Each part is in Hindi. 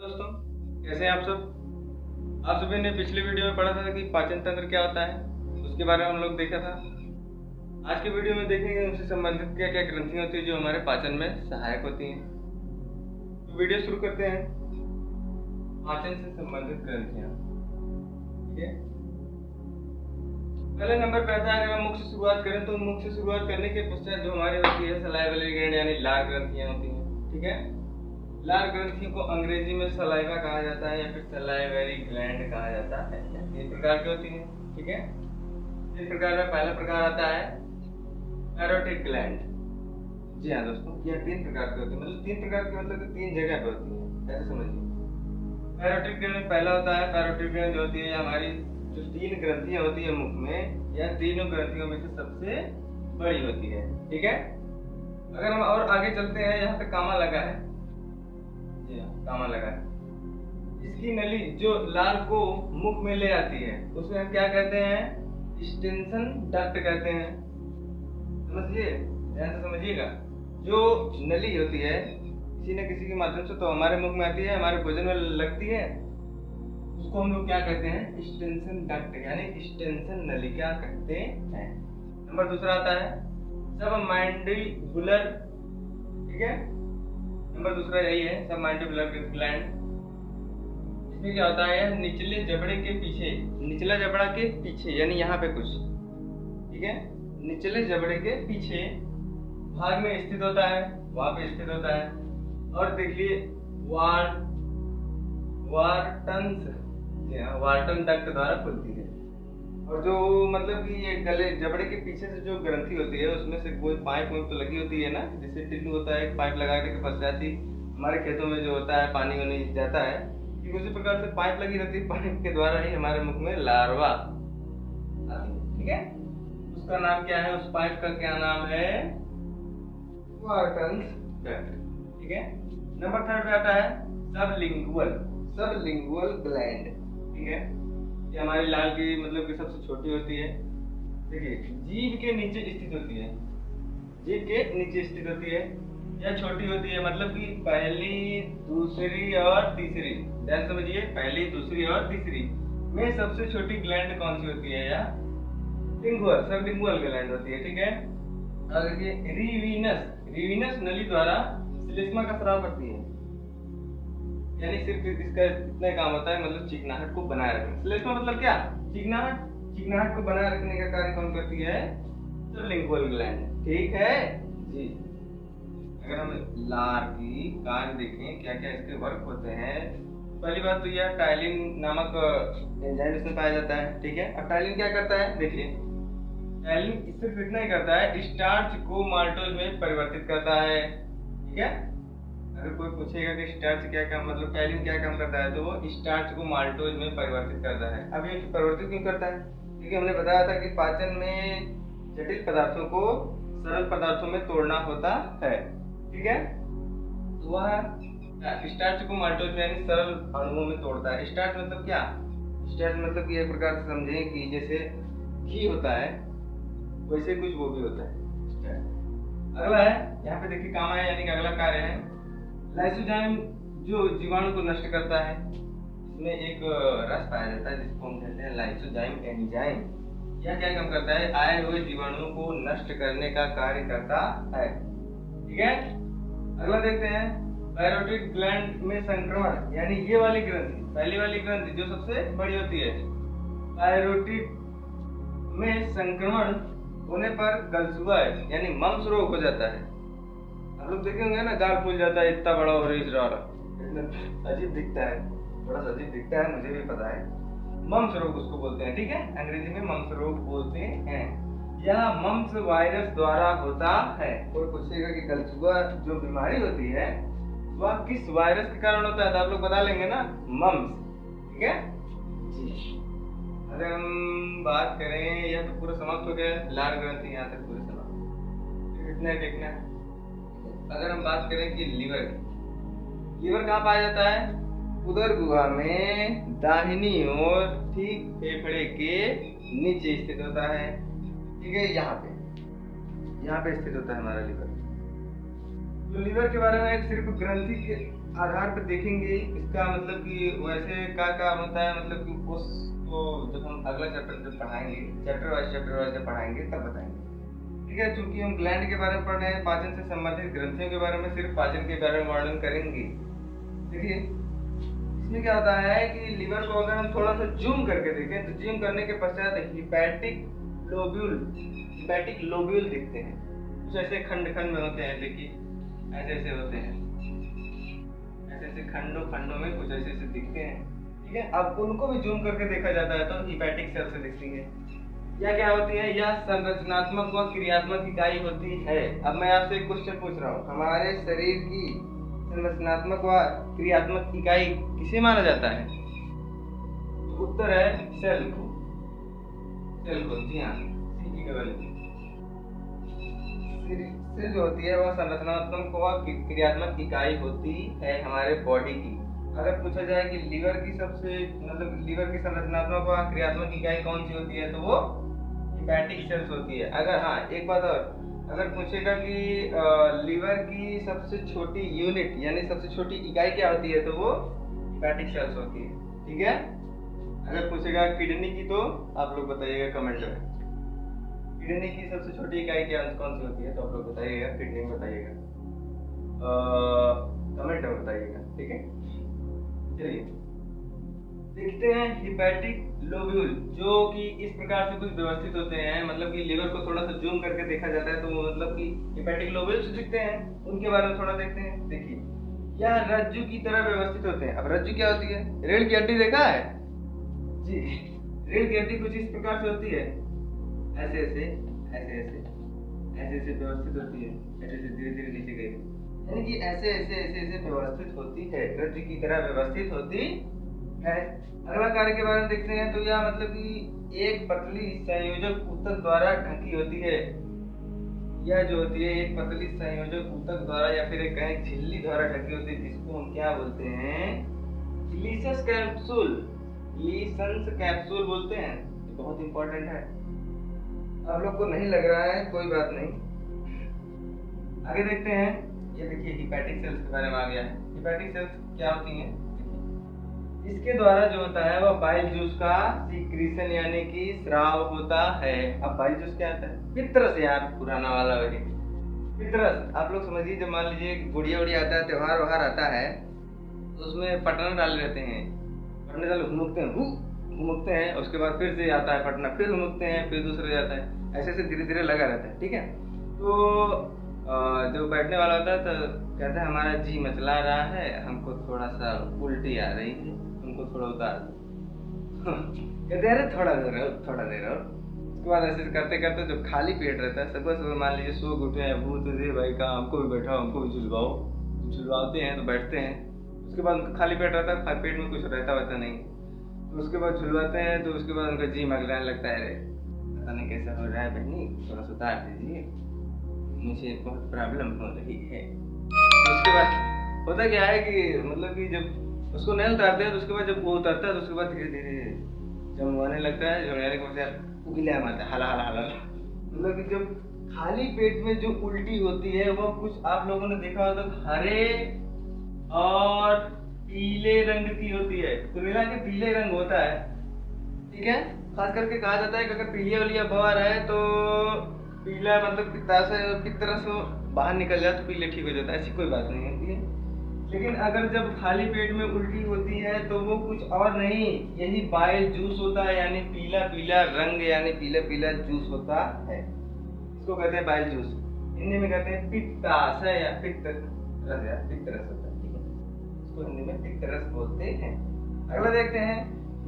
दोस्तों, कैसे हैं आप सब। आप सभी ने पिछले वीडियो में पढ़ा था कि पाचन तंत्र क्या होता है, उसके बारे में हम लोग देखा था। आज के वीडियो में देखेंगे उनसे संबंधित क्या क्या ग्रंथियां होती है जो हमारे पाचन में सहायक होती हैं। तो वीडियो शुरू करते हैं। पाचन से संबंधित ग्रंथियां, ठीक है। पहले नंबर पे आता है, अगर हम मुख से शुरुआत करें तो मुख से शुरुआत करने के पश्चात जो हमारी होती है सलाइवरी ग्लैंड यानी लार ग्रंथियां होती हैं, ठीक है। लार ग्रंथियों को अंग्रेजी में सलाइवा कहा जाता है या फिर सलाइवरी ग्लैंड कहा जाता है। तीन प्रकार की होती है, ठीक है। इस प्रकार में पहला प्रकार आता है पैरोटिड ग्लैंड। जी हाँ दोस्तों, यह तीन प्रकार की होती है, मतलब तीन प्रकार की मतलब तीन जगह पे होती है, ऐसे समझिए। पैरोटिड ग्लैंड पहला होता है। पैरोटिड ग्लैंड जो होती है हमारी जो तीन ग्रंथियां होती है मुख में, या तीनों ग्रंथियों में से सबसे बड़ी होती है, ठीक है। अगर हम और आगे चलते हैं, यहाँ पे कामा लगा है, जी हाँ कामा लगा है। इसकी नली जो लार को मुख में ले आती है उसे हम क्या कहते हैं, एक्सटेंशन डक्ट कहते हैं। समझिए, ध्यान से समझिएगा। जो नली होती है किसी न किसी के माध्यम से तो हमारे मुख में आती है, हमारे भोजन में लगती है, उसको हम लोग क्या कहते हैं, एक्सटेंशन डक्ट यानी एक्सटेंशन नली क्या कहते हैं। नंबर दूसरा आता है सबमैंडिबुलर, ठीक है। नंबर दूसरा यही है, सबमैंडिबुलर ग्लैंड। इसमें क्या होता है, निचले जबड़े के पीछे, निचला जबड़ा के पीछे यानी यहाँ पे कुछ, ठीक है, निचले जबड़े के पीछे भाग में स्थित होता है, वहां पे स्थित होता है। और देखिए वार्टन डक्ट द्वारा खुलती है। और जो मतलब कि ये गले जबड़े के पीछे से जो ग्रंथि होती है उसमें से कोई पाइप तो लगी होती है ना, जिससे टिल्लू होता है, एक पाइप लगा के पश्चात ही हमारे खेतों में जो होता है पानी वानी जाता है, कि उसी प्रकार से पाइप लगी रहती है, पाइप के द्वारा ही हमारे मुख में लार्वा आती है, ठीक है। उसका नाम क्या है, उस पाइप का क्या नाम है, वार्टन डक्ट, ठीक है। नंबर थर्ड पे आता है सबलिंगुअल ग्लैंड, ठीक है। ये हमारी लार की मतलब कि सबसे छोटी होती है। देखिए जीभ के नीचे स्थित होती है, जीभ के नीचे स्थित होती है। यह छोटी होती है, मतलब कि पहली दूसरी और तीसरी, ध्यान समझिए, पहली दूसरी और तीसरी में सबसे छोटी ग्लैंड कौन सी होती है, या सबलिंगुअल ग्लैंड होती है, ठीक है। और देखिए रिविनस नली द्वारा श्लेष्मा का स्राव करती है, यानी सिर्फ इसका इतना काम होता है, मतलब चिकनाहट को बनाए रखना। श्लेष्मा मतलब क्या, चिकनाहट को बनाए रखने का कार्य कौन करती है, सबलिंगुअल ग्लैंड, ठीक है जी। अगर हम लार की कार्य देखें क्या क्या इसके वर्क होते हैं, पहली बात तो यह टाइलिन नामक एंजाइम इसमें पाया जाता है, ठीक है। अब टाइलिन क्या करता है, देखिए टाइलिन सिर्फ इतना ही करता है, स्टार्च को माल्टोज में परिवर्तित करता है, ठीक है। अगर कोई पूछेगा कि स्टार्च क्या काम, मतलब टाइलिन क्या काम करता है, तो वो स्टार्च को माल्टोज में परिवर्तित करता है। अब ये परिवर्तित क्यों करता है, क्योंकि हमने बताया था कि पाचन में जटिल पदार्थों को सरल पदार्थों में तोड़ना होता है, ठीक है। तो वह स्टार्च को माल्टोज में यानी सरल अणुओं में तोड़ता है। स्टार्च मतलब क्या, स्टार्च मतलब कि एक प्रकार से समझें कि जैसे घी होता है वैसे कुछ वो भी होता है। अगला है, यहाँ पे देखिए काम है, यानी कि अगला कार्य है लाइसोजाइम, जो जीवाणु को नष्ट करता है। इसमें एक रस पाया जाता है जिसको हम कहते हैं लाइसोजाइम एंजाइम। यह क्या काम करता है, आए हुए जीवाणुओं को नष्ट करने का कार्य करता है, ठीक है। अगला देखते हैं पैरोटिड ग्लैंड में संक्रमण, यानी ये वाली ग्रंथि, पहली वाली ग्रंथि जो सबसे बड़ी होती है, पैरोटिड में संक्रमण होने पर गलसुआ यानी मम्स रोग हो जाता है। आप लोग देखे होंगे ना, गाल फूल जाता है, इतना बड़ा और अजीब दिखता है, थोड़ा सा अजीब दिखता है, मुझे भी पता है। मम्स रोग उसको बोलते हैं, ठीक है, अंग्रेजी में मम्स रोग बोलते हैं। यह मम्स वायरस द्वारा होता है। कोई पूछेगा कि गलसुआ जो बीमारी होती है वह किस वायरस के कारण होता है, तो आप लोग बता लेंगे ना, मम्स, ठीक है जी। अगर हम बात करें, यह तो पूरा समाप्त हो गया, लार ग्रंथि यहाँ तक पूरे समाप्त, इतना देखना है। अगर हम बात करें कि लीवर कहाँ पाया जाता है, उदर गुहा में दाहिनी ओर ठीक फेफड़े के नीचे स्थित होता है, ठीक है। यहाँ पे स्थित होता है हमारा लीवर, तो लीवर के बारे में सिर्फ ग्रंथि के आधार पर देखेंगे, इसका मतलब कि वैसे क्या काम होता है, मतलब कि उसको जब हम अगला चैप्टर जब पढ़ाएंगे, चैप्टर वाइज जब पढ़ाएंगे तब बताएंगे, ठीक है। चूंकि हम ग्लैंड के बारे में पढ़ रहे हैं, पाचन से संबंधित ग्रंथियों के बारे में, सिर्फ पाचन के बारे में वर्णन करेंगे। देखिए इसमें क्या होता है कि लीवर को अगर हम थोड़ा सा जूम करके देखें तो जूम करने के पश्चात हिपैटिक लोब्यूल दिखते हैं, कुछ ऐसे खंड खंड में होते हैं। देखिए ऐसे ऐसे होते हैं, ऐसे ऐसे खंडों में कुछ ऐसे ऐसे दिखते हैं, ठीक है। अब उनको भी जूम करके देखा जाता है तो हिपैटिक सेल से दिखती है। यह क्या होती है, यह संरचनात्मक व क्रियात्मक इकाई होती है। अब मैं आपसे एक क्वेश्चन पूछ रहा हूँ, हमारे शरीर की संरचनात्मक व क्रियात्मक इकाई किसे माना जाता है? उत्तर है सेल को। जी हाँ, सेल जो होती है वह संरचनात्मक व क्रियात्मक इकाई होती है हमारे बॉडी की। अगर पूछा जाए कि लीवर की संरचनात्मक व क्रियात्मक इकाई कौन सी होती है तो वो हिपैटिक सेल्स होती है। अगर हाँ एक बात और, अगर पूछेगा कि लीवर की सबसे छोटी यूनिट यानी सबसे छोटी इकाई क्या होती है तो वो हिपैटिक सेल्स होती है, ठीक है। अगर पूछेगा किडनी की तो आप लोग बताइएगा कमेंट में, किडनी की सबसे छोटी इकाई क्या कौन सी होती है तो आप लोग बताइएगा, किडनी में बताइएगा, कमेंट में बताइएगा, ठीक है। चलिए देखते हैं हिपैटिक लोब्यूल, जो कि इस प्रकार से कुछ व्यवस्थित होते हैं। मतलब कि लीवर को थोड़ा सा जूम करके देखा जाता है तो मतलब कि हिपैटिक लोब्यूल्स दिखते हैं, उनके बारे में थोड़ा देखते हैं। देखिए यह रज्जु की तरह व्यवस्थित होते हैं। अब रज्जु क्या होती है? रीढ़ की हड्डी देखा है जी, रीढ़ की हड्डी कुछ इस प्रकार से होती है, ऐसे ऐसे ऐसे ऐसे ऐसे ऐसे व्यवस्थित होती है, ऐसे ऐसे धीरे धीरे नीचे गई, यानी कि ऐसे ऐसे ऐसे ऐसे व्यवस्थित होती है, रज्जु की तरह व्यवस्थित होती है। अगला कार्य के बारे में देखते हैं तो यह मतलब कि एक पतली संयोजक ऊतक द्वारा ढकी होती है। यह जो होती है एक पतली संयोजक ऊतक द्वारा या फिर एक कहीं झिल्ली द्वारा ढकी होती है, जिसको हम क्या बोलते हैं? इलिसस कैप्सूल, इलिसंस कैप्सूल बोलते हैं। ये बहुत इंपॉर्टेंट है, आप लोग को नहीं लग रहा है कोई बात नहीं। आगे देखते हैं, ये देखिए हिपैटिक सेल्स के बारे में आ गया है। हिपैटिक सेल्स क्या होती हैं? इसके द्वारा जो होता है वह बाइल जूस का सीक्रेशन यानी कि स्राव होता है। अब बाइल जूस क्या होता है? पितरस, यार पुराना वाला वही पितरस। आप लोग समझिए, जब मान लीजिए गुड़िया उड़िया आता है, त्योहार वहार आता है तो उसमें पटना डाले रहते हैं, पटने डाल घुमकते हैं, उसके बाद फिर से आता है पटना, फिर घुमकते हैं, फिर दूसरे जाता है, ऐसे ऐसे धीरे धीरे लगा रहता है, ठीक है। तो जो बैठने वाला होता है तो कहता है हमारा जी मचला रहा है, हमको थोड़ा सा उल्टी आ रही है, हमको थोड़ा उतार दो। कहते हैं अरे थोड़ा देर और। उसके बाद ऐसे करते करते जब खाली पेट रहता है, सुबह मान लीजिए सो उठे हैं, भूत दे भाई का हमको भी बैठाओ, हमको भी झुलवाते हैं तो बैठते हैं। उसके बाद उनका खाली पेट रहता है, पेट में कुछ रहता वैसा नहीं, तो उसके बाद झुलवाते हैं तो उसके बाद उनका जी मगलाने लगता है, अरे पता नहीं कैसा हो रहा है बहनी, थोड़ा सा उतार दीजिए, मुझे बहुत प्रॉब्लम हो रही है। तो उसके बाद होता क्या है कि मतलब कि जब उसको नहीं उतारते हैं तो उसके बाद जब वो उतरता है तो उसके बाद धीरे धीरे जमवाने लगता है, जमवाने के बाद उगला मारता है, हला। मतलब कि जब खाली पेट में जो उल्टी होती है वो कुछ आप लोगों ने देखा होगा तो हरे और पीले रंग की होती है, तो मिला के पीले रंग होता है, ठीक है। खास करके कहा जाता है कि अगर पीलिया उलिया बवा रहा है तो पीला मतलब पित्तरस बाहर निकल जाए तो पीले ठीक हो जाता है, ऐसी कोई बात नहीं होती है। लेकिन अगर जब खाली पेट में उल्टी होती है तो वो कुछ और नहीं, यही बाइल जूस होता है, यानी पीला पीला रंग यानी पीला पीला जूस होता है, इसको कहते हैं बाइल जूस। हिंदी में कहते हैं पित्ताशय या पित्तरस होता है, ठीक है, इसको हिंदी में पित्तरस बोलते हैं। अगला देखते हैं,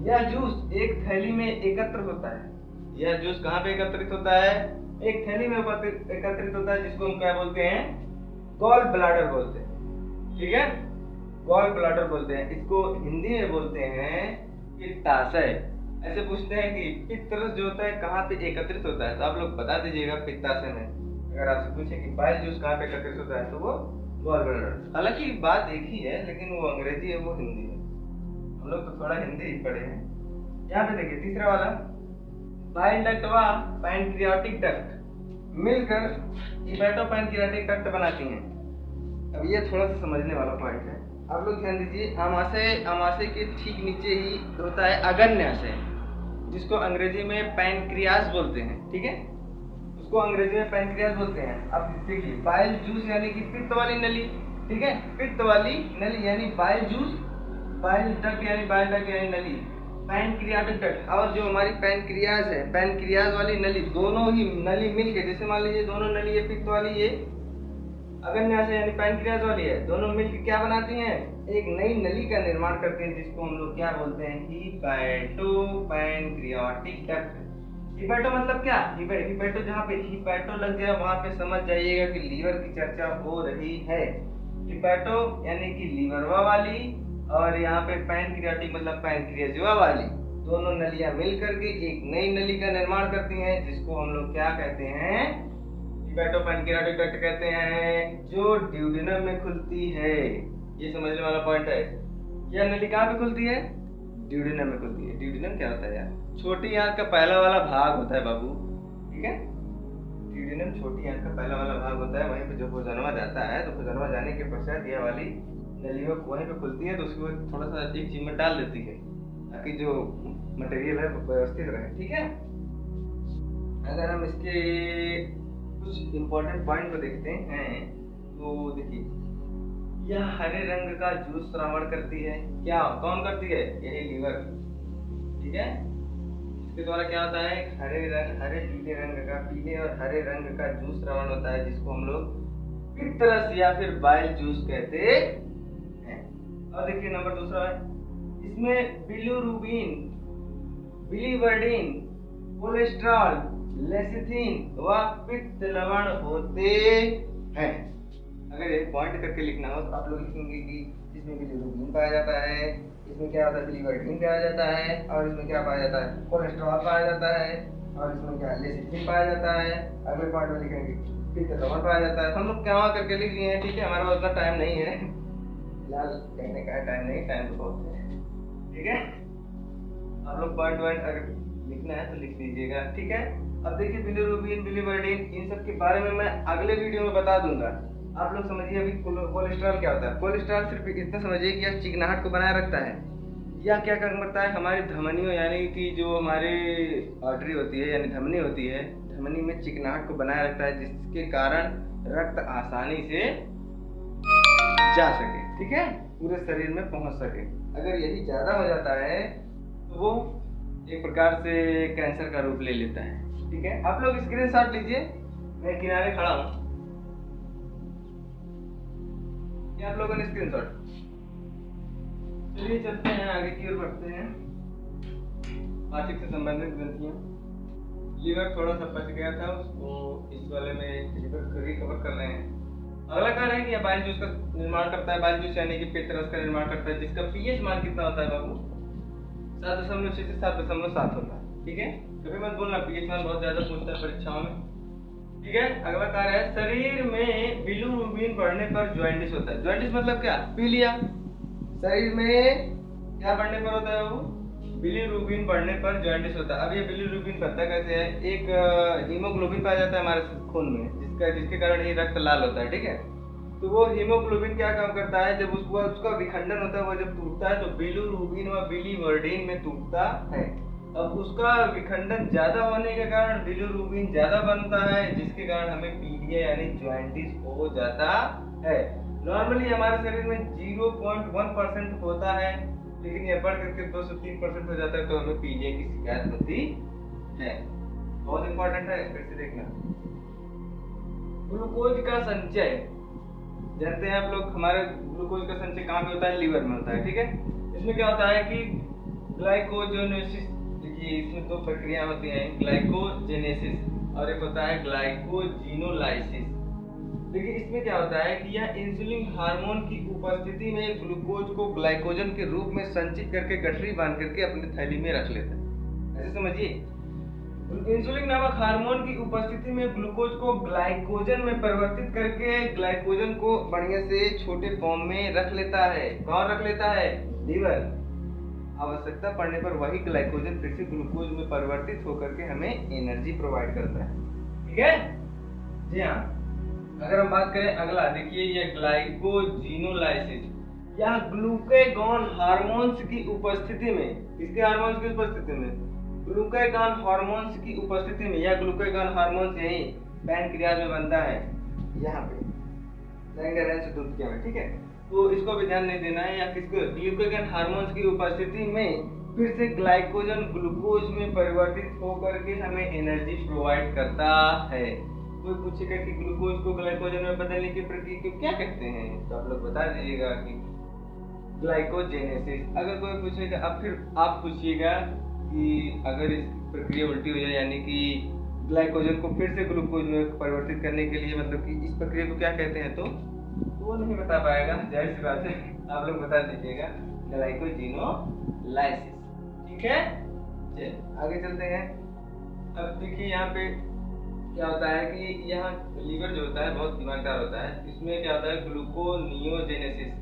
यह जूस एक थैली में एकत्र होता है। यह जूस कहाँ पे एकत्रित होता है? एक थैली में एकत्रित होता है, जिसको हम क्या बोलते हैं? गॉल ब्लैडर बोलते हैं, ठीक है, गॉल ब्लैडर बोलते हैं। इसको हिंदी में बोलते हैं पित्ताशय। ऐसे पूछते हैं कि पित्तरस जो होता है कहाँ पे एकत्रित होता है, तो आप लोग बता दीजिएगा पित्ताशय में। अगर आपसे पूछे कि बाइल जूस कहाँ पे एकत्रित होता है तो वो गॉल ब्लैडर। हालांकि बात एक ही है, लेकिन वो अंग्रेजी है वो हिंदी है, हम लोग तो थोड़ा हिंदी ही पढ़े हैं। यहाँ पे देखिए तीसरा वाला, बाइल डक्ट व पैनक्रियाटिक डक्ट मिलकर हिपैटोपैनक्रियाटिक डक्ट बनाती हैं। अब ये थोड़ा सा समझने वाला पॉइंट है, आप लोग ध्यान दीजिए। आमाशय के ठीक नीचे ही होता है अग्न्याशय, जिसको अंग्रेजी में पैनक्रियास बोलते हैं, ठीक है, उसको अंग्रेजी में पैनक्रियास बोलते हैं। अब देखिए बाइल जूस यानी कि पित्त वाली नली, ठीक है, पित्त वाली नली यानी बाइल जूस, बाइल डक्ट यानी नली, पैनक्रियाटिक डक्ट, और जो हमारी पैनक्रियाज है, पैनक्रियाज वाली नली, दोनों ही नली मिलके, जैसे मान लीजिए दोनों नली है, पित्त वाली ये अग्न्याशय यानी पैनक्रियाज वाली है, दोनों मिलकर क्या बनाती हैं, एक नई नली का निर्माण करते हैं, जिसको हम लोग क्या बोलते हैं, हिपैटोपैनक्रियाटिक डक्ट। हिपैटो मतलब क्या, हिपैटो, जहाँ पे हिपैटो लग जाए वहां पे समझ जाइएगा कि लीवर की चर्चा हो रही है। हिपैटो यानी कि लीवरवा वाली, और यहाँ पे पैनक्रियाटिक मतलब पैनक्रियाजवा वाली, दोनों नलियां मिलकर के एक नई नली का निर्माण करती हैं, जिसको हम लोग क्या कहते हैं, हिपैटोपैनक्रियाटिक डक्ट कहते हैं, जो ड्यूडेनम में खुलती है। ये समझने वाला पॉइंट है। यह नली कहाँ पे खुलती है, ड्यूडेनम में खुलती है। ड्यूडेनम क्या होता है यार, छोटी आंत का पहला वाला भाग होता है बाबू, ठीक है, ड्यूडेनम छोटी आंत का पहला वाला भाग होता है, वहीं पे जो भोजनवा जाता है, तो भोजनवा जाने के पश्चात यह वाली नली वहीं पे खुलती है, तो उसको थोड़ा सा एक चीज में डाल देती है, ताकि जो मटेरियल है व्यवस्थित रहे, ठीक है। अगर हम इसके कुछ इम्पोर्टेंट पॉइंट को देखते हैं, तो देखिए यह हरे रंग का जूस श्रावण करती है, क्या कौन करती है, यही लीवर, ठीक है। इसके द्वारा क्या होता है, हरे पीले रंग का, पीले और हरे रंग का जूस श्रावण होता है, जिसको हम लोग पित्त रस या फिर बाइल जूस कहते हैं। और देखिए नंबर दूसरा है, इसमें बिलिरुबिन, बिलिवर्डिन, कोलेस्ट्रॉल, लेसिथिन व पित्त लवण होते हैं। अगर एक पॉइंट करके लिखना हो तो आप लोग लिखेंगे कि इसमें बिलिरुबिन पाया जाता है, इसमें क्या होता है, बिलिवर्डिन पाया जाता है, और इसमें क्या पाया जाता है, कोलेस्ट्रॉल पाया जाता है, और इसमें क्या लेसिथिन पाया जाता है। अगले पॉइंट में लिखेंगे पित्त लवण पाया जाता है। हम लोग क्या करके लिख लिए हैं, ठीक है, हमारे पास उतना टाइम नहीं है, फिलहाल कहने का टाइम नहीं, टाइम तो बहुत है, ठीक है। आप लोग पॉइंट अगर लिखना है तो लिख लीजिएगा, ठीक है। अब देखिए बिलिरुबिन, बिलिवर्डिन, इन सब के बारे में मैं अगले वीडियो में बता दूंगा। आप लोग समझिए अभी कोलेस्ट्रॉल क्या होता है। कोलेस्ट्रॉल सिर्फ इतना समझिए कि यह चिकनाहट को बनाए रखता है। यह क्या काम करता है, हमारी धमनियों यानी कि जो हमारे आर्टरी होती है यानी धमनी होती है, धमनी में चिकनाहट को बनाए रखता है, जिसके कारण रक्त आसानी से जा सके, ठीक है, पूरे शरीर में पहुंच सके। अगर यही ज्यादा हो जाता है तो वो एक प्रकार से कैंसर का रूप ले लेता है, ठीक है। आप लोग स्क्रीनशॉट लीजिए, मैं किनारे खड़ा हूँ, आप लोगों ने स्क्रीनशॉट। चलिए चलते हैं आगे की ओर बढ़ते हैं। पाचक से संबंधित ग्रंथियां, लीवर थोड़ा सा बच गया था, उसको इस वाले में रिकवर कर रहे हैं। अगला कार्य है कि यह बाइल जूस का निर्माण करता है, बाइल जूस यानी कि पित्त रस का निर्माण करता है, जिसका पीएच मान कितना होता है बाबू, 7.6 से 7.7 होता है, ठीक है। कभी मत बोलना पीएच मान बहुत ज्यादा पूछता है परीक्षाओं में, ठीक है। अगला कार्य है, शरीर में बिलिरुबिन बढ़ने पर जॉइंटिस होता है। जॉइंटिस मतलब क्या, पी लिया, शरीर में क्या बढ़ने पर होता है वो, बिलिरुबिन बढ़ने पर जॉइंटिस होता है। अब ये बिलिरुबिन बनता कैसे है, एक हीमोग्लोबिन पाया जाता है हमारे खून में, जिसके कारण ये रक्त लाल होता है, ठीक है। तो वो हीमोग्लोबिन क्या काम करता है, जब उसका विखंडन होता है, वो जब टूटता है तो बिलिरुबिन व बिलिवर्डिन में टूटता है। अब उसका विखंडन ज्यादा होने के कारण बिलिरुबिन ज्यादा बनता है, जिसके कारण हमें पीलिया यानी जॉइंटिस हो जाता है। नॉर्मली हमारे शरीर में 0.1% होता है, लेकिन यह बढ़ करके 2 से 3% हो जाता है, तो हमें पीलिया की शिकायत होती है। बहुत इंपॉर्टेंट है, फिर से देखना। ग्लूकोज का संचय, जानते हैं आप लोग, हमारे ग्लूकोज का संचय कहाँ पे होता है, लीवर में होता है, ठीक है। इसमें क्या होता है कि ग्लाइकोजेनेसिस, देखिए इसमें 2 प्रक्रिया होती हैं, ग्लाइकोजेनेसिस और एक होता है ग्लाइकोजिनोलाइसिस। देखिए इसमें क्या होता है कि यह इंसुलिन हार्मोन की उपस्थिति में ग्लूकोज को ग्लाइकोजन के रूप में संचित करके गठरी बांध करके अपनी थैली में रख लेता है। ऐसे समझिए, इंसुलिन नामक हार्मोन की उपस्थिति में ग्लूकोज को ग्लाइकोजन में परिवर्तित करके ग्लाइकोजन को बढ़िया से छोटे फॉर्म में रख लेता है। कौन रख लेता है, लीवर। आवश्यकता पड़ने पर वही ग्लाइकोजन फिर से ग्लूकोज में परिवर्तित होकर के हमें एनर्जी प्रोवाइड करता है, ठीक है जी हाँ। अगर हम बात करें अगला, देखिए ये ग्लाइकोजिनोलाइसिस या ग्लूकागॉन हार्मोन्स की उपस्थिति में, किसके हार्मोन्स की उपस्थिति में? ग्लूकागॉन हार्मोन्स की उपस्थिति में, या ग्लूकागॉन हार्मोन्स यही पैनक्रियाज में बनता है, यहाँ पे लैंगरेंस दुधिया में, ठीक है। तो इसको भी ध्यान नहीं देना है। या किसको? ग्लूकागॉन हार्मोन्स की उपस्थिति में फिर से ग्लाइकोजन ग्लूकोज में परिवर्तित होकर के हमें एनर्जी प्रोवाइड करता है। कोई पूछेगा कि ग्लूकोज को ग्लाइकोजन में बदलने की प्रक्रिया को क्या कहते हैं, तो आप लोग बता दीजिएगा कि ग्लाइकोजेनेसिस। अगर कोई पूछेगा, अब फिर आप पूछिएगा कि अगर इस प्रक्रिया उल्टी हो जाए, यानी कि ग्लाइकोजन को फिर से ग्लूकोज में परिवर्तित करने के लिए, मतलब कि इस प्रक्रिया को क्या कहते हैं, तो वो नहीं बता पाएगा, जाहिर सी बात है। आप लोग बता दीजिएगा ग्लाइकोजिनोलाइसिस, ठीक है। चलिए आगे चलते हैं। अब देखिए यहाँ पे क्या होता है कि यहाँ लीवर जो होता है बहुत दिमागदार होता है। इसमें क्या होता है? ग्लूकोनियोजेनेसिस।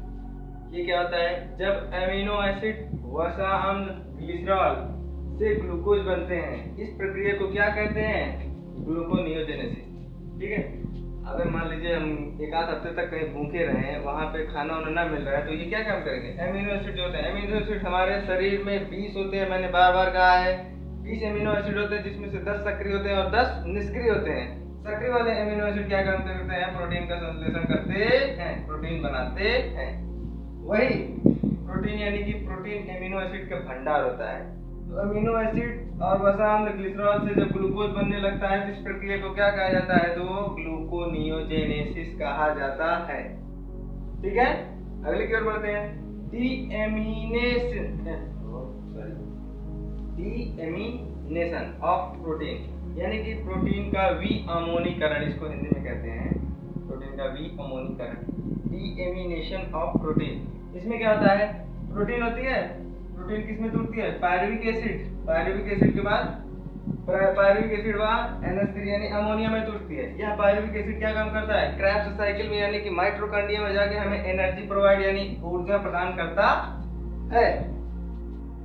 ये क्या होता है? जब एमिनो एसिड, वसा अम्ल, ग्लिसरॉल से ग्लूकोज बनते हैं, इस प्रक्रिया को क्या कहते हैं? ग्लूकोनियोजेनेसिस, ठीक है। अगर मान लीजिए हम एक आध हफ्ते तक कहीं भूखे रहे हैं, वहाँ पे खाना वाना ना मिल रहा है, तो ये क्या काम करेंगे? एमिनो एसिड जो होते हैं, एमिनो एसिड हमारे शरीर में 20 होते हैं, मैंने बार बार कहा है 20 एमिनो एसिड होते हैं, जिसमें से 10 सक्रिय होते हैं और 10 निष्क्रिय होते हैं। सक्रिय वाले एमिनो एसिड क्या काम करते हैं? प्रोटीन का संश्लेषण करते हैं, प्रोटीन बनाते हैं। वही प्रोटीन यानी कि प्रोटीन एमिनो एसिड का भंडार होता है। तो अमीनो एसिड और वसा अम्ल ग्लिसरॉल से जब ग्लूकोज बनने लगता है, तो इस प्रक्रिया को क्या कहा जाता है? तो ग्लूकोनियोजेनेसिस कहा जाता है, ठीक है। अगले की ओर बढ़ते हैं। डीएमीनेशन ऑफ प्रोटीन, यानी कि प्रोटीन का विअमोनीकरण, इसको हिंदी में कहते हैं प्रोटीन का विअमोनीकरण, डीएमीनेशन ऑफ प्रोटीन। इसमें क्या होता है? प्रोटीन होती है, प्रोटीन किसमें टूटती है? पायरुविक एसिड, पायरुविक एसिड के बाद पायरुविक एसिड बाद NH3 यानी अमोनिया में टूटती है। यह पायरुविक एसिड क्या काम करता है? क्रेब्स साइकिल में यानी कि माइटोकॉन्ड्रिया में जाके हमें एनर्जी प्रोवाइड यानी ऊर्जा प्रदान करता है।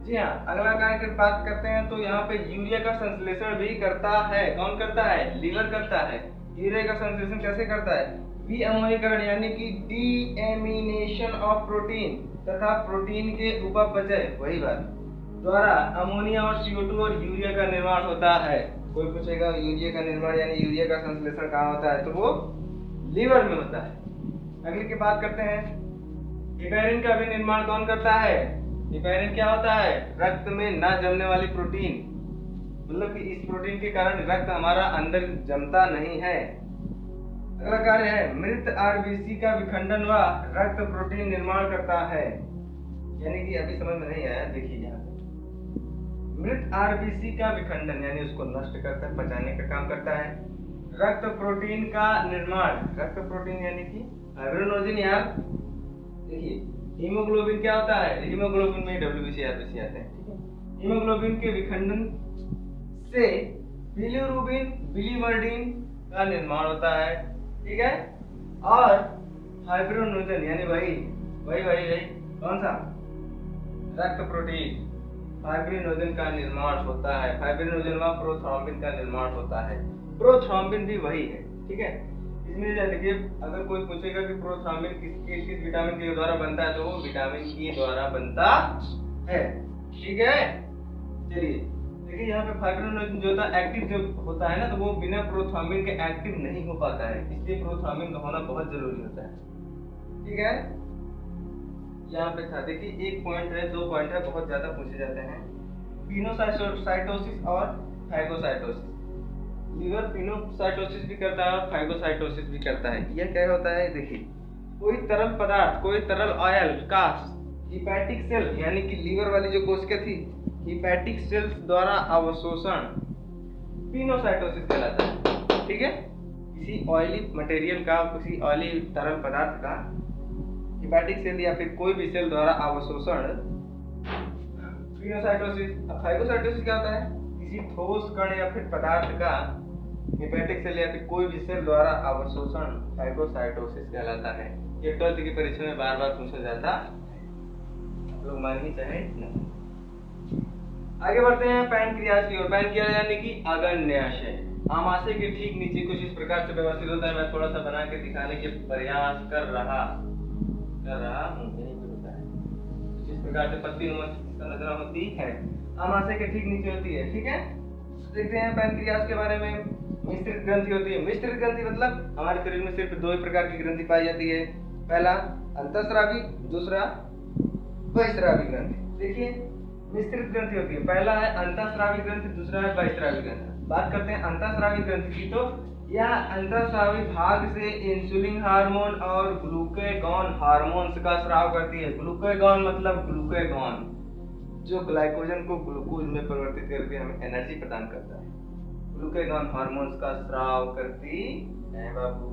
जी हाँ, अगला कार्य की बात करते हैं तो यहाँ पे यूरिया का संश्लेषण भी करता है। कौन करता है? लीवर करता है। यूरिया का संश्लेषण कैसे करता है? विअमोनीकरण यानी कि डीएमीनेशन ऑफ प्रोटीन तथा प्रोटीन के उपपचय, वही बात, द्वारा अमोनिया और CO2 और यूरिया का निर्माण होता है। कोई पूछेगा यूरिया का निर्माण यानी यूरिया का संश्लेषण कहाँ होता है? तो वो लीवर में होता है। अगले की बात करते हैं। हिपैरिन का भी निर्माण कौन करता है? हिपैरिन क्या होता है? रक्त में न जमने वाली प्रोटीन, मतलब कि इस प्रोटीन के कारण रक्त हमारा अंदर जमता नहीं है। अगला कार्य है मृत RBC का विखंडन व रक्त प्रोटीन निर्माण करता है। यानी कि अभी समझ में नहीं आया, देखिए यहाँ पे मृत RBC का विखंडन यानी उसको नष्ट करता है, पचाने का काम करता है। रक्त प्रोटीन का निर्माण, रक्त प्रोटीन यानी कि हाइड्रोजन, यार देखिए हीमोग्लोबिन क्या होता है? हीमोग्लोबिन में WBC RBC आते हैं, ठीक है। हीमोग्लोबिन के विखंडन से बिलिरुबिन, बिलिवर्डिन का निर्माण होता है, ठीक है। और फाइब्रिनोजन यानी वही कौन सा? रक्त प्रोटीन, फाइब्रिनोजन का निर्माण होता है। फाइब्रिनोजन व प्रोथ्रोम्बिन का निर्माण होता है। प्रोथ्रोम्बिन भी वही है, ठीक है। इसमें देखिए अगर कोई पूछेगा कि प्रोथ्रोम्बिन किस विटामिन के द्वारा बनता है, तो वो विटामिन E द्वारा बनता है, ठीक है। चलिए देखिए यहाँ पे फाइब्रिनोजन जो होता है एक्टिव जो होता है ना, तो वो बिना प्रोथ्रोम्बिन के एक्टिव नहीं हो पाता है, इसलिए प्रोथ्रोम्बिन का होना बहुत जरूरी होता है, ठीक है। यहाँ पे था, देखिए एक पॉइंट है, 2 पॉइंट है, बहुत ज्यादा पूछे जाते हैं। पिनोसाइटोसिस और फाइगोसाइटोसिस। लीवर पिनोसाइटोसिस भी करता है और फाइगोसाइटोसिस भी करता है। यह क्या होता है? देखिए कोई तरल पदार्थ, कोई तरल ऑयल का हिपैटिक सेल यानी कि लीवर वाली जो कोशिका थी, हिपैटिक सेल्स द्वारा अवशोषण पिनोसाइटोसिस कहलाता है, ठीक है। किसी ऑयली मटेरियल का, किसी ऑयली तरल पदार्थ का हिपैटिक सेल या फिर कोई भी सेल द्वारा अवशोषण पिनोसाइटोसिस। फाइगोसाइटोसिस क्या होता है? किसी ठोस कण या फिर पदार्थ का हिपैटिक सेल या फिर कोई भी सेल द्वारा अवशोषण फाइगोसाइटोसिस कहलाता है। ये 12th की परीक्षा में बार बार पूछा जाता, लोग मान ही चाहे नहीं। आगे बढ़ते हैं पैनक्रियाज की ओर। पैनक्रियाज यानी कि अग्न्याशय। आमाशय के ठीक नीचे कुछ इस प्रकार से व्यवस्थित होता है। मैं थोड़ा सा बना के दिखाने के प्रयास कर रहा हूँ। यहीं पे होता है कुछ इस प्रकार से पत्तीनुमा संरचना होती है, आमाशय के ठीक नीचे होती है। ठीक है, देखते हैं पैनक्रियाज के बारे में। मिश्रित ग्रंथि होती है। मिश्रित ग्रंथि मतलब हमारे शरीर में सिर्फ दो ही प्रकार की ग्रंथि पाई जाती है, पहला अंतःस्रावी, दूसरा बहिस्रावी ग्रंथि। देखिए मिश्रित ग्रंथि होती है, पहला है अंतःस्रावी ग्रंथि, दूसरा है बहिस्रावी ग्रंथि। बात करते हैं अंतःस्रावी ग्रंथि की, तो यह अंतःस्रावी भाग से इंसुलिन हार्मोन और ग्लूकेगॉन हार्मोन्स का स्राव करती है। ग्लूकेगॉन मतलब ग्लूकेगॉन जो ग्लाइकोजन को ग्लूकोज में परिवर्तित करके हमें एनर्जी प्रदान करता है। ग्लूकेगॉन हार्मोन्स का स्राव करती है बाबू।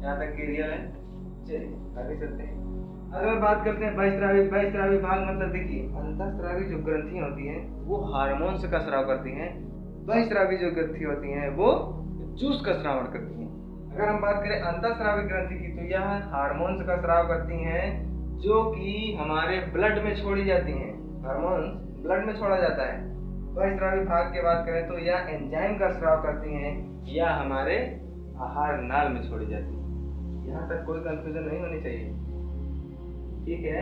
यहाँ तक क्लियर है? चलिए आगे चलते हैं। अगर बात करते हैं बहिस्रावी भाग मतलब देखिए अंतःस्रावी जो ग्रंथियां होती हैं वो हार्मोन्स का स्राव करती हैं, बहिस्रावी जो ग्रंथि होती हैं वो जूस का स्रावण करती हैं। अगर हम बात करें अंतःस्रावी ग्रंथि की तो यह हार्मोन्स का स्राव करती हैं जो कि हमारे ब्लड में छोड़ी जाती हैं। हार्मोन ब्लड में छोड़ा जाता है। बहिस्रावी भाग की बात करें तो यह एंजाइम का स्राव करती हैं या हमारे आहार नाल में छोड़ी जाती है। यहाँ तक कोई कंफ्यूजन नहीं होनी चाहिए, ठीक है?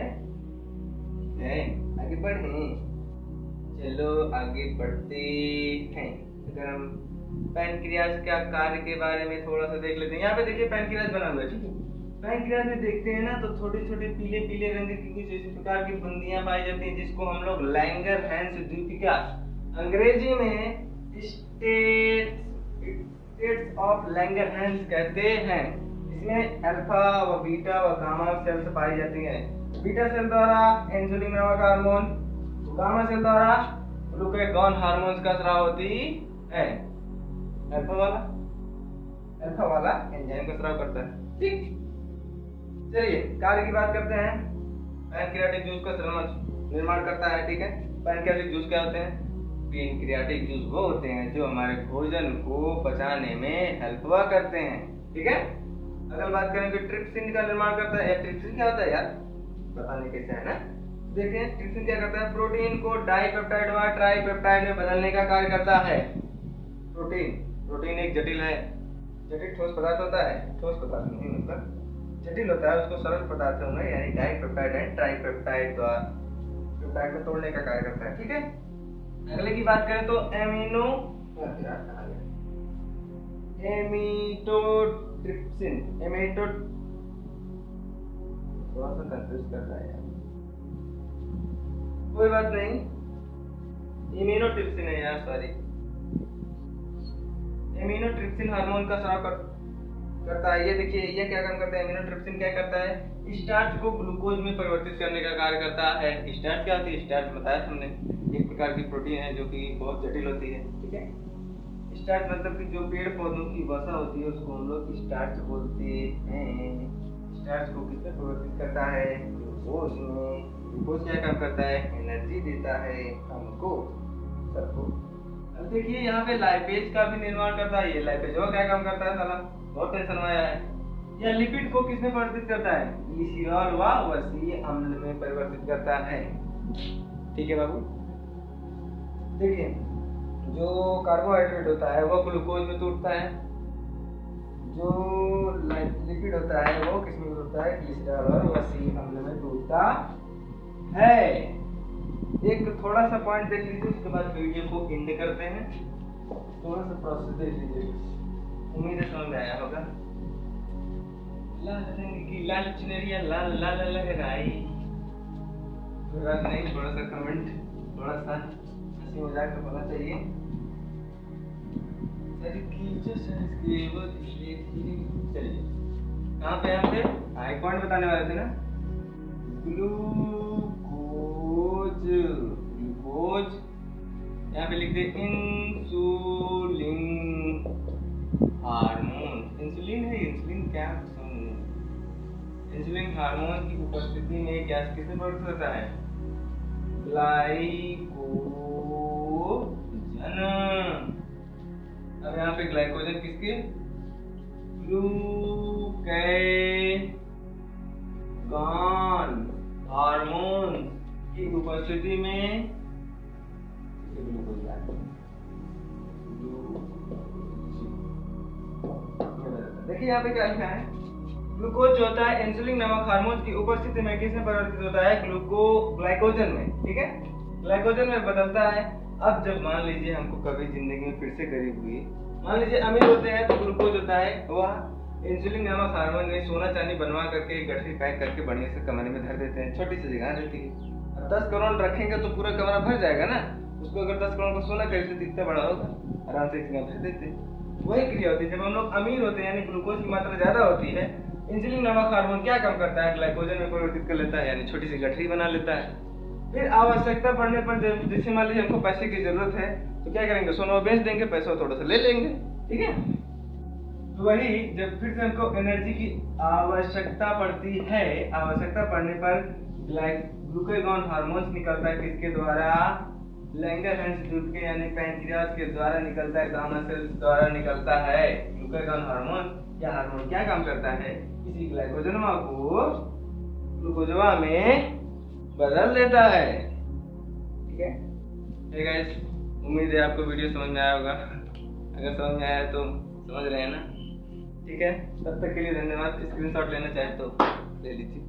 आगे बढ़े, चलो आगे बढ़ते हैं। अगर हम पैनक्रियाज का कार्य के बारे में थोड़ा सा देख लेते हैं। यहाँ पे देखिए पैनक्रियाज बना हुआ है, ठीक है? पैनक्रियाज में देखते हैं ना तो छोटे छोटे पीले पीले रंग की कुछ इस प्रकार की बूंदियां पाई जाती हैं जिसको हम लोग लैंगरहैंस द्वीपिका अंग्रेजी में स्टेट्स ऑफ लैंगरहैंस कहते हैं। इसमें अल्फा व बीटा व गामा सेल्स पाई जाती हैं। बीटा सेल द्वारा इंसुलिन नामक हार्मोन, गामा सेल द्वारा ग्लूकेगॉन हार्मोन्स का स्राव होती है। अल्फा वाला एंजाइम का स्राव करता है। ठीक, चलिए कार्य की बात करते हैं। पैनक्रियाटिक जूस का निर्माण करता है, ठीक है? पैनक्रियाटिक जूस क्या होते हैं? पैनक्रियाटिक जूस वो होते हैं जो हमारे भोजन को पचाने में हेल्प करते हैं, ठीक है? अगर बात करें कि ट्रिप्सिन का निर्माण करता है। ट्रिप्सिन क्या होता है यार, बताने कैसे है ना? देखिए ट्रिप्सिन क्या करता है, प्रोटीन को डाइपेप्टाइड व ट्राइपेप्टाइड में बदलने का कार्य करता है। प्रोटीन एक जटिल ठोस पदार्थ होता है, ठोस पदार्थ नहीं मतलब जटिल होता है, उसको सरल पदार्थ में यानी डाइपेप्टाइड एंड ट्राइपेप्टाइड द्वारा पेप्टाइड में तोड़ने का कार्य करता है, ठीक है? अगले की बात करें तो एमिटोट्रिप्सिन थोड़ा सा कंफ्यूज कर रहा है यार, कोई बात नहीं। इम्यूनोट्रिप्सिन है यार, सॉरी। इम्यूनोट्रिप्सिन हार्मोन का स्राव करता है। ये देखिए ये क्या काम करता है, इम्यूनोट्रिप्सिन क्या करता है, स्टार्च को ग्लूकोज में परिवर्तित करने का कार्य करता है। स्टार्च क्या होती है? स्टार्च बताया हमने, एक प्रकार की प्रोटीन है जो कि बहुत जटिल होती है, ठीक है? स्टार्च मतलब कि जो पेड़ पौधों की वसा होती है उसको हम लोग स्टार्च बोलते हैं। स्टार्च को किसमें परिवर्तित करता है? ग्लूकोज में। ग्लूकोज क्या काम करता है? एनर्जी देता है हमको सबको। अब देखिए यहाँ पे लाइपेज का भी निर्माण करता है। ये लाइपेज वो क्या काम करता है? साला बहुत टेंशन आया है। यह लिपिड को किसमें परिवर्तित करता है? ग्लिसरॉल व वसीय अम्ल में परिवर्तित करता है, ठीक है बाबू? देखिए जो कार्बोहाइड्रेट होता है वो ग्लूकोज में टूटता है, जो लिपिड होता है वो किसमें टूटता है? ग्लिसरॉल और वसीय अम्ल में टूटता है। एक थोड़ा सा पॉइंट देख लीजिए, उसके बाद वीडियो को एंड करते हैं। थोड़ा सा प्रोसेस देख लीजिए, उम्मीद है समझ में आया होगा। लाल रंग की लाल चुनरिया लाल लाल लहराई, कोई बात नहीं, थोड़ा सा कमेंट थोड़ा सा हंसी मजाक तो होना चाहिए। चलिए कहाँ पे हम थे? एक पॉइंट बताने वाले थे ना, ग्लूकोज यहाँ पे लिखते इंसुलिन हार्मोन। इंसुलिन है, इंसुलिन क्या? इंसुलिन हार्मोन की उपस्थिति में गैस किसमें परिवर्तित होता है? ग्लाइकोजन। अब यहाँ पे ग्लाइकोजन किसके? ग्लूकेगॉन हार्मोन की उपस्थिति में देखिए यहाँ पे क्या लिखा है, ग्लूकोज जो होता है इंसुलिन नामक हार्मोन की उपस्थिति में किसमें परिवर्तित होता है, ग्लाइकोजन में। ठीक है, ग्लाइकोजन में बदलता है। अब जब मान लीजिए हमको कभी जिंदगी में फिर से गरीब हुई, मान लीजिए अमीर होते हैं, तो ग्लूकोज होता है वह इंसुलिन नामक हार्मोन में सोना चांदी बनवा करके गठरी पैक करके बढ़िया से कमरे में धर देते हैं, छोटी सी जगह रहती है। अब 10 करोड़ रखेंगे तो पूरा कमरा भर जाएगा ना, उसको अगर 10 करोड़ का सोना खरीदते तो इतना बड़ा होगा, आराम से एक जगह भर देते हैं। वही क्रिया होती है जब हम लोग अमीर होते हैं, यानी ग्लूकोज की मात्रा ज्यादा होती है, इंसुलिन नामक हार्मोन क्या काम करता है, ग्लाइकोजन में परिवर्तित कर लेता है, यानी छोटी सी गठरी बना लेता है। फिर आवश्यकता पड़ने पर जैसे मान लीजिए हमको पैसे की जरूरत है तो क्या करेंगे, सोना बेच देंगे, पैसा थोड़ा सा ले लेंगे। ठीक है, तो वही जब फिर से हमको एनर्जी की आवश्यकता पड़ती है, आवश्यकता पड़ने पर ग्लूकागॉन हार्मोन्स निकलता है, किसके द्वारा, लैंगरहैंस दूध के यानी पैंक्रियास के द्वारा निकलता है, गामा सेल्स द्वारा निकलता है। ग्लूकागॉन हार्मोन, यह हार्मोन क्या काम करता है, किसी ग्लाइकोजनवा को ग्लूकोजवा में बदल देता है। ठीक है, हे गाइस, उम्मीद है आपको वीडियो समझ में आया होगा। अगर समझ में आया तो समझ रहे हैं ना। ठीक है, तब तक के लिए धन्यवाद। स्क्रीनशॉट लेना चाहे तो ले लीजिए।